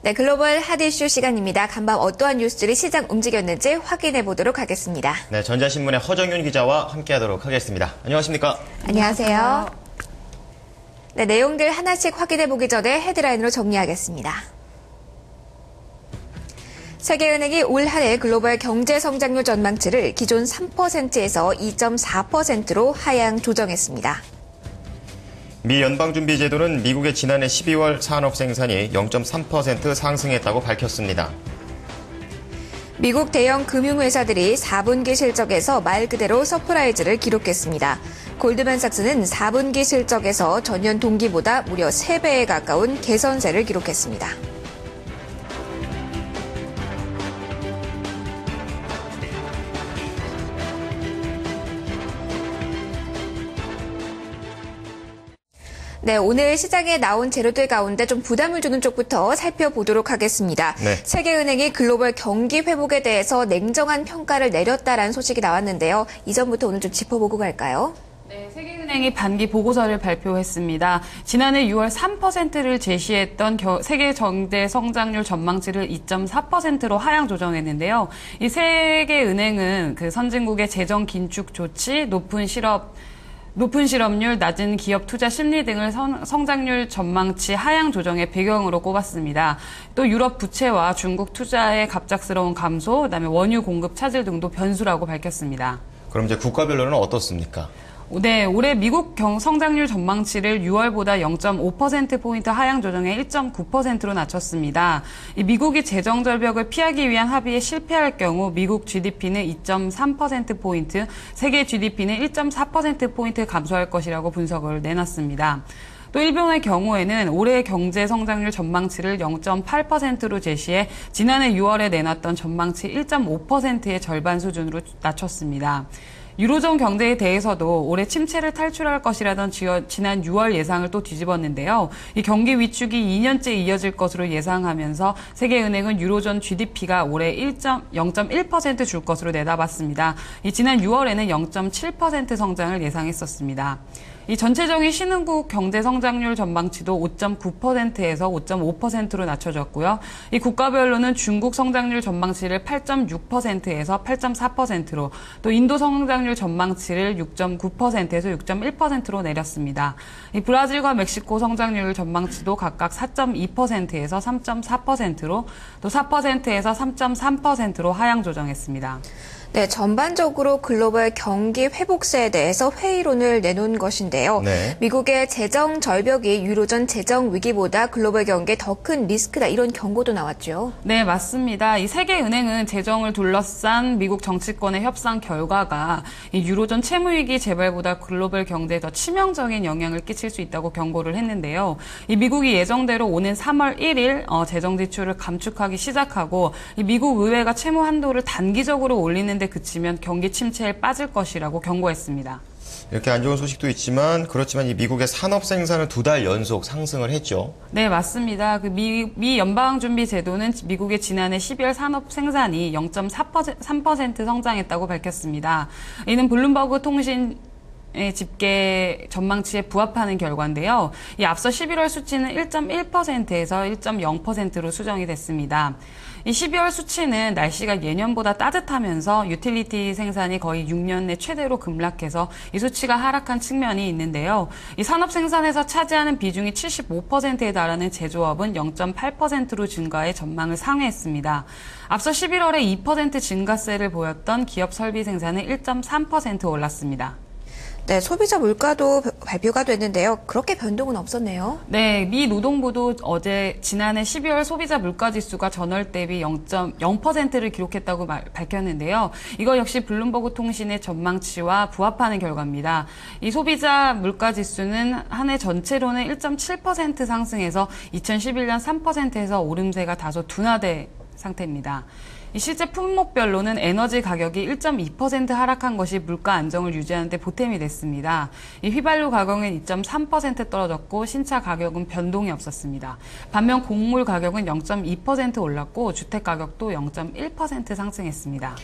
네, 글로벌 핫 이슈 시간입니다. 간밤 어떠한 뉴스들이 시장 움직였는지 확인해 보도록 하겠습니다. 네, 전자신문의 허정윤 기자와 함께하도록 하겠습니다. 안녕하십니까? 안녕하세요. 네, 내용들 하나씩 확인해 보기 전에 헤드라인으로 정리하겠습니다. 세계은행이 올 한 해 글로벌 경제 성장률 전망치를 기존 3%에서 2.4%로 하향 조정했습니다. 미 연방준비제도는 미국의 지난해 12월 산업 생산이 0.3% 상승했다고 밝혔습니다. 미국 대형 금융회사들이 4분기 실적에서 말 그대로 서프라이즈를 기록했습니다. 골드만삭스는 4분기 실적에서 전년 동기보다 무려 3배에 가까운 개선세를 기록했습니다. 네, 오늘 시장에 나온 재료들 가운데 좀 부담을 주는 쪽부터 살펴보도록 하겠습니다. 네. 세계은행이 글로벌 경기 회복에 대해서 냉정한 평가를 내렸다라는 소식이 나왔는데요. 이전부터 오늘 좀 짚어보고 갈까요? 네, 세계은행이 반기 보고서를 발표했습니다. 지난해 6월 3%를 제시했던 세계 경제 성장률 전망치를 2.4%로 하향 조정했는데요. 이 세계은행은 그 선진국의 재정 긴축 조치, 높은 실업률, 낮은 기업 투자 심리 등을 성장률 전망치 하향 조정의 배경으로 꼽았습니다. 또 유럽 부채와 중국 투자의 갑작스러운 감소, 그다음에 원유 공급 차질 등도 변수라고 밝혔습니다. 그럼 이제 국가별로는 어떻습니까? 네, 올해 미국 성장률 전망치를 6월보다 0.5%포인트 하향 조정해 1.9%로 낮췄습니다. 미국이 재정 절벽을 피하기 위한 합의에 실패할 경우 미국 GDP는 2.3%포인트, 세계 GDP는 1.4%포인트 감소할 것이라고 분석을 내놨습니다. 또 일본의 경우에는 올해 경제 성장률 전망치를 0.8%로 제시해 지난해 6월에 내놨던 전망치 1.5%의 절반 수준으로 낮췄습니다. 유로존 경제에 대해서도 올해 침체를 탈출할 것이라던 지난 6월 예상을 또 뒤집었는데요. 이 경기 위축이 2년째 이어질 것으로 예상하면서 세계은행은 유로존 GDP가 올해 0.1% 줄 것으로 내다봤습니다. 지난 6월에는 0.7% 성장을 예상했었습니다. 이 전체적인 신흥국 경제 성장률 전망치도 5.9%에서 5.5%로 낮춰졌고요. 이 국가별로는 중국 성장률 전망치를 8.6%에서 8.4%로, 또 인도 성장률 전망치를 6.9%에서 6.1%로 내렸습니다. 이 브라질과 멕시코 성장률 전망치도 각각 4.2%에서 3.4%로, 또 4%에서 3.3%로 하향 조정했습니다. 네, 전반적으로 글로벌 경기 회복세에 대해서 회의론을 내놓은 것인데요. 네. 미국의 재정 절벽이 유로존 재정 위기보다 글로벌 경기에 더 큰 리스크다, 이런 경고도 나왔죠. 네, 맞습니다. 이 세계은행은 재정을 둘러싼 미국 정치권의 협상 결과가 이 유로존 채무위기 재발보다 글로벌 경제에 더 치명적인 영향을 끼칠 수 있다고 경고를 했는데요. 이 미국이 예정대로 오는 3월 1일 재정 지출을 감축하기 시작하고 이 미국 의회가 채무 한도를 단기적으로 올리는 데 그치면 경기 침체에 빠질 것이라고 경고했습니다. 이렇게 안 좋은 소식도 있지만 그렇지만 이 미국의 산업 생산은 2달 연속 상승을 했죠. 네, 맞습니다. 미 연방준비제도는 미국의 지난해 12월 산업 생산이 0.3% 성장했다고 밝혔습니다. 이는 블룸버그 통신 집계 전망치에 부합하는 결과인데요. 이 앞서 11월 수치는 1.1%에서 1.0%로 수정이 됐습니다. 이 12월 수치는 날씨가 예년보다 따뜻하면서 유틸리티 생산이 거의 6년 내 최대로 급락해서 이 수치가 하락한 측면이 있는데요. 이 산업 생산에서 차지하는 비중이 75%에 달하는 제조업은 0.8%로 증가해 전망을 상회했습니다. 앞서 11월에 2% 증가세를 보였던 기업 설비 생산은 1.3% 올랐습니다. 네, 소비자 물가도 발표가 됐는데요. 그렇게 변동은 없었네요. 네, 미 노동부도 지난해 12월 소비자 물가 지수가 전월 대비 0.0%를 기록했다고 밝혔는데요. 이거 역시 블룸버그 통신의 전망치와 부합하는 결과입니다. 이 소비자 물가 지수는 한 해 전체로는 1.7% 상승해서 2011년 3%에서 오름세가 다소 둔화된 상태입니다. 실제 품목별로는 에너지 가격이 1.2% 하락한 것이 물가 안정을 유지하는 데 보탬이 됐습니다. 휘발유 가격은 2.3% 떨어졌고 신차 가격은 변동이 없었습니다. 반면 곡물 가격은 0.2% 올랐고 주택 가격도 0.1% 상승했습니다.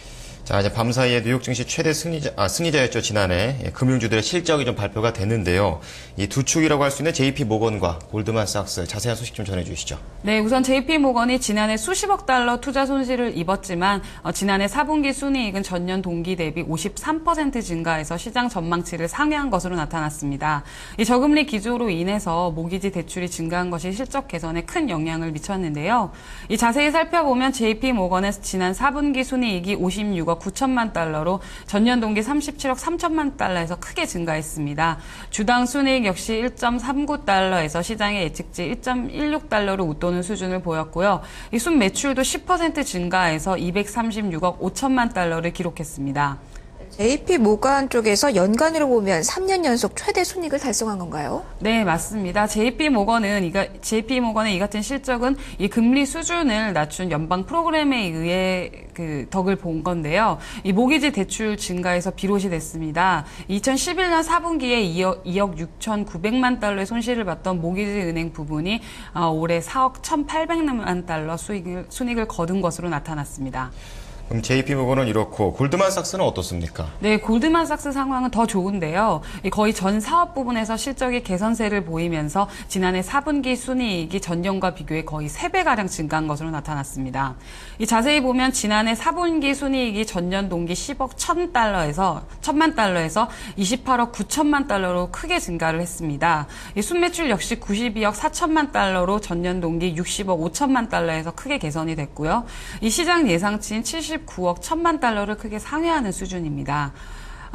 자, 이제 밤사이에 뉴욕 증시 최대 승리자였죠, 지난해. 금융주들의 실적이 좀 발표가 됐는데요. 이 두 축이라고 할 수 있는 JP 모건과 골드만삭스, 자세한 소식 좀 전해주시죠. 네, 우선 JP 모건이 지난해 수십억 달러 투자 손실을 입었지만 지난해 4분기 순이익은 전년 동기 대비 53% 증가해서 시장 전망치를 상회한 것으로 나타났습니다. 이 저금리 기조로 인해서 모기지 대출이 증가한 것이 실적 개선에 큰 영향을 미쳤는데요. 이 자세히 살펴보면 JP 모건은 지난 4분기 순이익이 56억 9천만 달러로 전년 동기 37억 3천만 달러에서 크게 증가했습니다. 주당 순이익 역시 1.39달러에서 시장의 예측치 1.16달러로 웃도는 수준을 보였고요. 이 순 매출도 10% 증가해서 236억 5천만 달러를 기록했습니다. JP 모건 쪽에서 연간으로 보면 3년 연속 최대 순이익을 달성한 건가요? 네, 맞습니다. JP 모건의 이 같은 실적은 이 금리 수준을 낮춘 연방 프로그램에 의해 그 덕을 본 건데요. 이 모기지 대출 증가에서 비롯이 됐습니다. 2011년 4분기에 2억 6,900만 달러의 손실을 봤던 모기지 은행 부분이 올해 4억 1,800만 달러 순이익을 거둔 것으로 나타났습니다. 그럼 JP모건은 이렇고 골드만삭스는 어떻습니까? 네, 골드만삭스 상황은 더 좋은데요. 거의 전 사업 부분에서 실적이 개선세를 보이면서 지난해 4분기 순이익이 전년과 비교해 거의 3배가량 증가한 것으로 나타났습니다. 자세히 보면 지난해 4분기 순이익이 전년 동기 10억 1,000만 달러에서 28억 9천만 달러로 크게 증가를 했습니다. 순매출 역시 92억 4천만 달러로 전년 동기 60억 5천만 달러에서 크게 개선이 됐고요. 이 시장 예상치인 79억 1천만 달러를 크게 상회하는 수준입니다.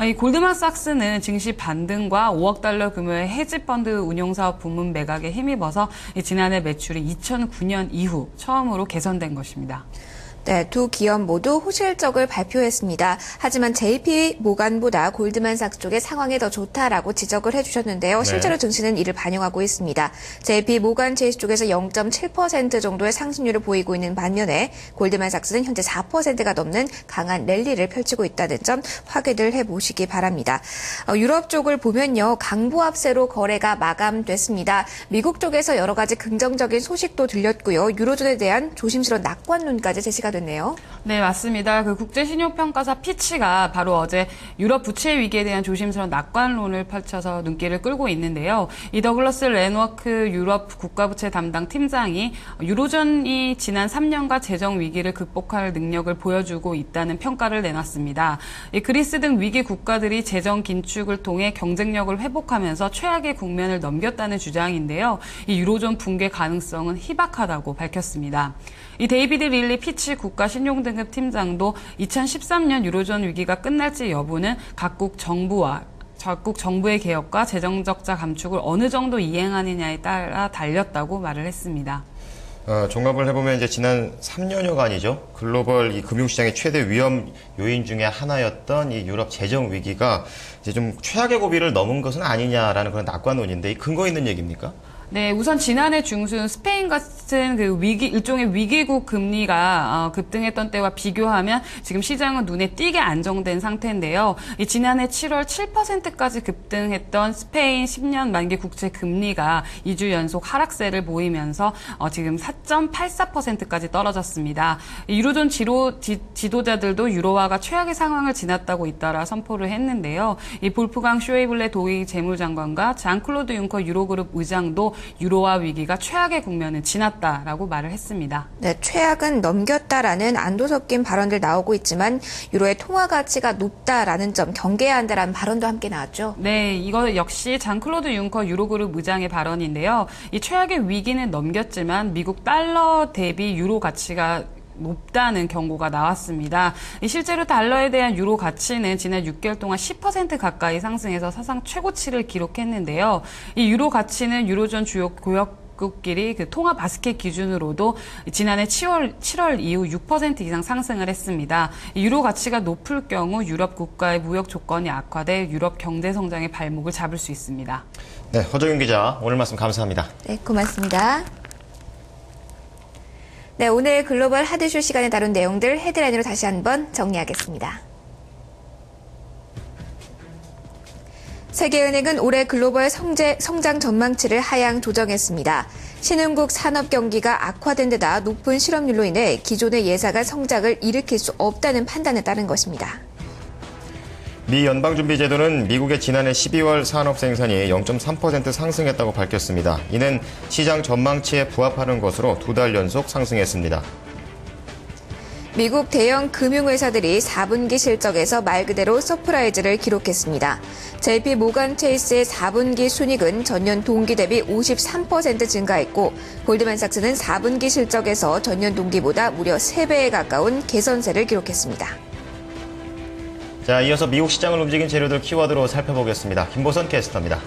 이 골드만삭스는 증시 반등과 5억 달러 규모의 헤지펀드 운용사업 부문 매각에 힘입어서 지난해 매출이 2009년 이후 처음으로 개선된 것입니다. 네, 두 기업 모두 호실적을 발표했습니다. 하지만 JP 모건보다 골드만삭스 쪽의 상황이 더 좋다라고 지적을 해주셨는데요. 실제로 증시는 이를 반영하고 있습니다. JP 모건 제시 쪽에서 0.7% 정도의 상승률을 보이고 있는 반면에 골드만삭스는 현재 4%가 넘는 강한 랠리를 펼치고 있다는 점 확인을 해보시기 바랍니다. 유럽 쪽을 보면요, 강보합세로 거래가 마감됐습니다. 미국 쪽에서 여러 가지 긍정적인 소식도 들렸고요. 유로존에 대한 조심스러운 낙관론까지 제시가 됐네요. 네, 맞습니다. 그 국제신용평가사 피치가 바로 어제 유럽 부채 위기에 대한 조심스러운 낙관론을 펼쳐서 눈길을 끌고 있는데요. 이 더글러스 랜워크 유럽 국가부채 담당 팀장이 유로존이 지난 3년간 재정 위기를 극복할 능력을 보여주고 있다는 평가를 내놨습니다. 그리스 등 위기 국가들이 재정 긴축을 통해 경쟁력을 회복하면서 최악의 국면을 넘겼다는 주장인데요. 이 유로존 붕괴 가능성은 희박하다고 밝혔습니다. 이 데이비드 릴리 피치 국가신용등급 팀장도 2013년 유로존 위기가 끝날지 여부는 각국 정부의 개혁과 재정적자 감축을 어느 정도 이행하느냐에 따라 달렸다고 말을 했습니다. 종합을 해보면 이제 지난 3년여간이죠. 글로벌 이 금융시장의 최대 위험 요인 중에 하나였던 이 유럽 재정 위기가 이제 좀 최악의 고비를 넘은 것은 아니냐라는 그런 낙관론인데, 이 근거 있는 얘기입니까? 네, 우선 지난해 중순 스페인 같은 일종의 위기국 금리가 급등했던 때와 비교하면 지금 시장은 눈에 띄게 안정된 상태인데요. 지난해 7월 7%까지 급등했던 스페인 10년 만기 국채 금리가 2주 연속 하락세를 보이면서 지금 4.84%까지 떨어졌습니다. 유로존 지도자들도 유로화가 최악의 상황을 지났다고 잇따라 선포를 했는데요. 이 볼프강 쇼이블레 독일 재무장관과 장클로드 융커 유로그룹 의장도 유로화 위기가 최악의 국면은 지났다라고 말을 했습니다. 네, 최악은 넘겼다라는 안도 섞인 발언들 나오고 있지만 유로의 통화 가치가 높다라는 점 경계해야 한다라는 발언도 함께 나왔죠. 네, 이거 역시 장클로드 융커 유로그룹 의장의 발언인데요. 이 최악의 위기는 넘겼지만 미국 달러 대비 유로 가치가 높다는 경고가 나왔습니다. 실제로 달러에 대한 유로 가치는 지난 6개월 동안 10% 가까이 상승해서 사상 최고치를 기록했는데요. 이 유로 가치는 유로존 주요 고역국끼리 그 통화 바스켓 기준으로도 지난해 7월 이후 6% 이상 상승을 했습니다. 유로 가치가 높을 경우 유럽 국가의 무역 조건이 악화돼 유럽 경제 성장의 발목을 잡을 수 있습니다. 네, 허정윤 기자, 오늘 말씀 감사합니다. 네, 고맙습니다. 네, 오늘 글로벌 하드쇼 시간에 다룬 내용들 헤드라인으로 다시 한번 정리하겠습니다. 세계은행은 올해 글로벌 성장 전망치를 하향 조정했습니다. 신흥국 산업 경기가 악화된 데다 높은 실업률로 인해 기존의 예상한 성장을 일으킬 수 없다는 판단에 따른 것입니다. 미 연방준비제도는 미국의 지난해 12월 산업 생산이 0.3% 상승했다고 밝혔습니다. 이는 시장 전망치에 부합하는 것으로 2달 연속 상승했습니다. 미국 대형 금융회사들이 4분기 실적에서 말 그대로 서프라이즈를 기록했습니다. JP 모건 체이스의 4분기 순이익은 전년 동기 대비 53% 증가했고 골드만삭스는 4분기 실적에서 전년 동기보다 무려 3배에 가까운 개선세를 기록했습니다. 자, 이어서 미국 시장을 움직인 재료들 키워드로 살펴보겠습니다. 김보선 캐스터입니다.